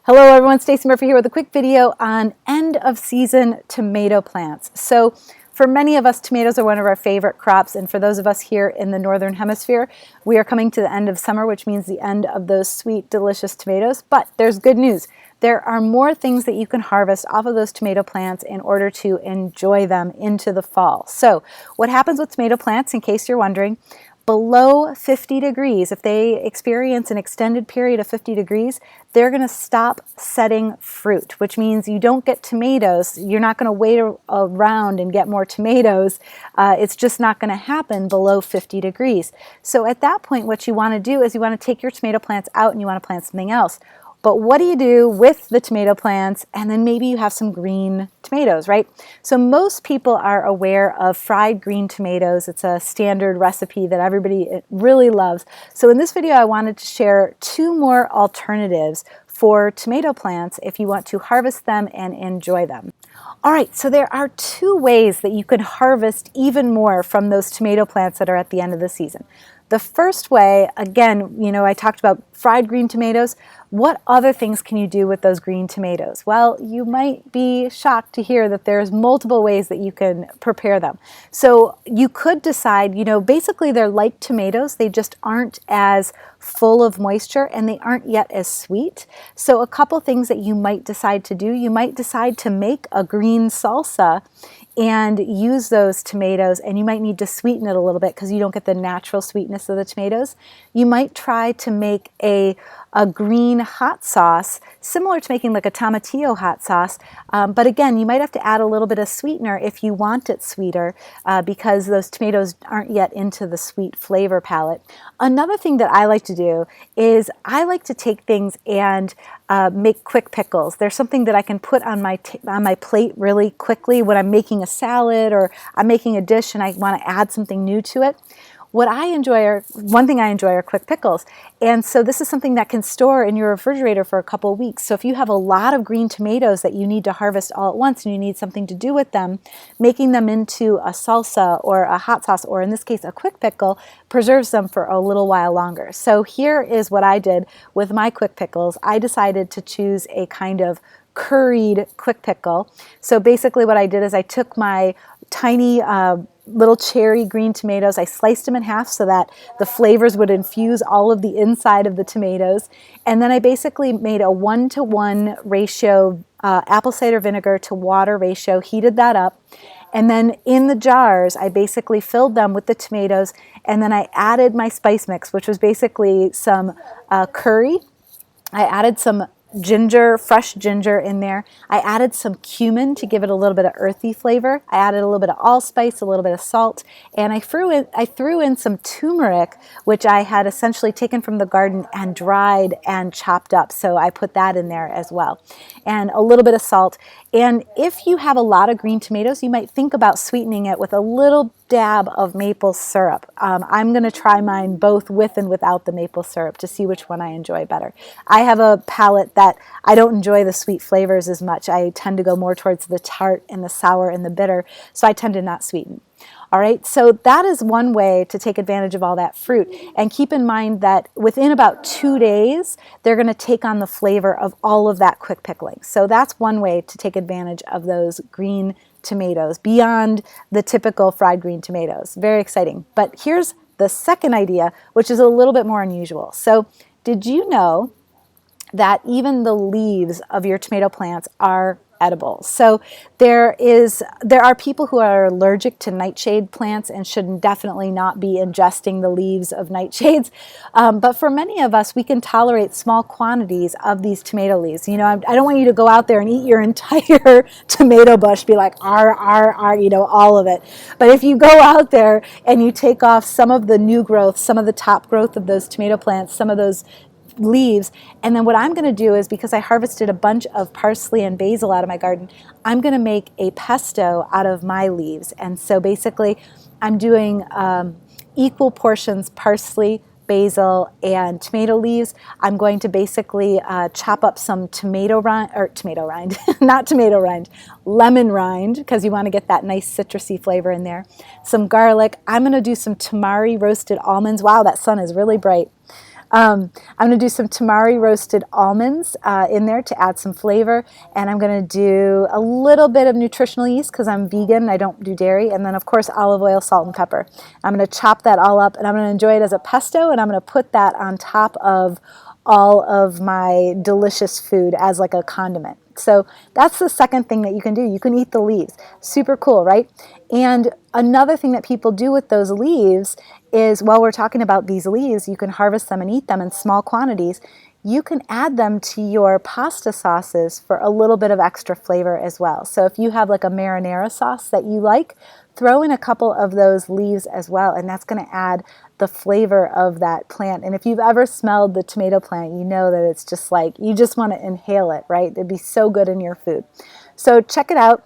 Hello everyone, Stacey Murphy here with a quick video on end of season tomato plants. So for many of us, tomatoes are one of our favorite crops, and for those of us here in the Northern Hemisphere, we are coming to the end of summer, which means the end of those sweet, delicious tomatoes. But there's good news. There are more things that you can harvest off of those tomato plants in order to enjoy them into the fall. So what happens with tomato plants, in case you're wondering, below 50 degrees, if they experience an extended period of 50 degrees, they're going to stop setting fruit, which means you don't get tomatoes. You're not going to wait around and get more tomatoes. It's just not going to happen below 50 degrees. So at that point, what you want to do is you want to take your tomato plants out and you want to plant something else. But what do you do with the tomato plants? And then maybe you have some green tomatoes, right? So most people are aware of fried green tomatoes. It's a standard recipe that everybody really loves. So in this video, I wanted to share two more alternatives for tomato plants if you want to harvest them and enjoy them. All right, so there are two ways that you can harvest even more from those tomato plants that are at the end of the season. The first way, again, I talked about fried green tomatoes. What other things can you do with those green tomatoes? Well, you might be shocked to hear that there's multiple ways that you can prepare them. So you could decide, basically they're like tomatoes. They just aren't as full of moisture and they aren't yet as sweet. So a couple things that you might decide to do, you might decide to make a green salsa and use those tomatoes, and you might need to sweeten it a little bit because you don't get the natural sweetness of the tomatoes. You might try to make a green hot sauce, similar to making like a tomatillo hot sauce, but again, you might have to add a little bit of sweetener if you want it sweeter because those tomatoes aren't yet into the sweet flavor palette. Another thing that I like to do is I like to take things and make quick pickles. There's something that I can put on my plate really quickly when I'm making a salad or I'm making a dish and I want to add something new to it. One thing I enjoy are quick pickles. And so this is something that can store in your refrigerator for a couple of weeks. So if you have a lot of green tomatoes that you need to harvest all at once and you need something to do with them, making them into a salsa or a hot sauce, or in this case, a quick pickle, preserves them for a little while longer. So here is what I did with my quick pickles. I decided to choose a kind of curried quick pickle. So basically what I did is I took my tiny little cherry green tomatoes. I sliced them in half so that the flavors would infuse all of the inside of the tomatoes. And then I basically made a 1-to-1 ratio apple cider vinegar to water ratio, heated that up. And then in the jars, I basically filled them with the tomatoes. And then I added my spice mix, which was basically some curry. I added some ginger, fresh ginger in there. I added some cumin to give it a little bit of earthy flavor. I added a little bit of allspice, a little bit of salt, and I threw in some turmeric, which I had essentially taken from the garden and dried and chopped up. So I put that in there as well. And a little bit of salt. And if you have a lot of green tomatoes, you might think about sweetening it with a little dab of maple syrup. I'm going to try mine both with and without the maple syrup to see which one I enjoy better. I have a palate that I don't enjoy the sweet flavors as much. I tend to go more towards the tart and the sour and the bitter, so I tend to not sweeten. All right, so that is one way to take advantage of all that fruit. And keep in mind that within about 2 days, they're going to take on the flavor of all of that quick pickling. So that's one way to take advantage of those green tomatoes beyond the typical fried green tomatoes. Very exciting. But here's the second idea, which is a little bit more unusual. So did you know that even the leaves of your tomato plants are edible? So there are people who are allergic to nightshade plants and should definitely not be ingesting the leaves of nightshades. But for many of us, we can tolerate small quantities of these tomato leaves. I don't want you to go out there and eat your entire tomato bush, be like, all of it. But if you go out there and you take off some of the new growth, some of the top growth of those tomato plants, some of those leaves, and then what I'm going to do is, because I harvested a bunch of parsley and basil out of my garden, I'm going to make a pesto out of my leaves. And so basically I'm doing equal portions parsley, basil, and tomato leaves. I'm going to basically chop up some lemon rind, because you want to get that nice citrusy flavor in there. Some garlic. I'm going to do some tamari roasted almonds. Wow, that sun is really bright. I'm going to do some tamari roasted almonds in there to add some flavor, and I'm going to do a little bit of nutritional yeast because I'm vegan, I don't do dairy, and then of course olive oil, salt, and pepper. I'm going to chop that all up, and I'm going to enjoy it as a pesto, and I'm going to put that on top of all of my delicious food as like a condiment. So that's the second thing that you can do. You can eat the leaves. Super cool, right? And another thing that people do with those leaves is, while we're talking about these leaves, you can harvest them and eat them in small quantities. You can add them to your pasta sauces for a little bit of extra flavor as well. So if you have like a marinara sauce that you like, throw in a couple of those leaves as well, and that's going to add the flavor of that plant. And if you've ever smelled the tomato plant, you know that it's just like, you just want to inhale it, right? It'd be so good in your food. So check it out.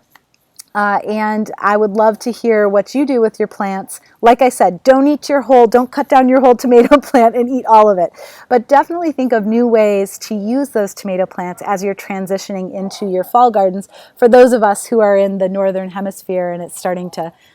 And I would love to hear what you do with your plants. Like I said, don't cut down your whole tomato plant and eat all of it. But definitely think of new ways to use those tomato plants as you're transitioning into your fall gardens. For those of us who are in the northern hemisphere and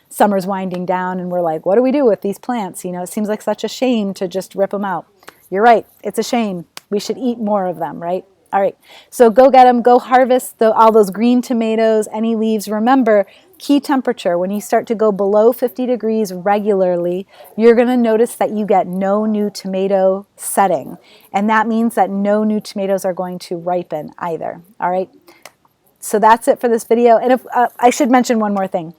summer's winding down and we're like, what do we do with these plants? You know, it seems like such a shame to just rip them out. You're right, it's a shame. We should eat more of them, right? All right, so go get them, go harvest all those green tomatoes, any leaves. Remember, key temperature, when you start to go below 50 degrees regularly, you're going to notice that you get no new tomato setting. And that means that no new tomatoes are going to ripen either. All right, so that's it for this video. And I should mention one more thing.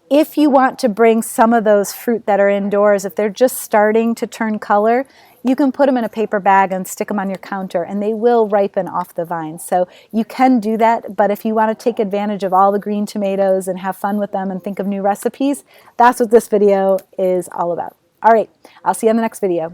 If you want to bring some of those fruit that are indoors, if they're just starting to turn color, you can put them in a paper bag and stick them on your counter, and they will ripen off the vine. So you can do that, but if you want to take advantage of all the green tomatoes and have fun with them and think of new recipes, that's what this video is all about. All right, I'll see you on the next video.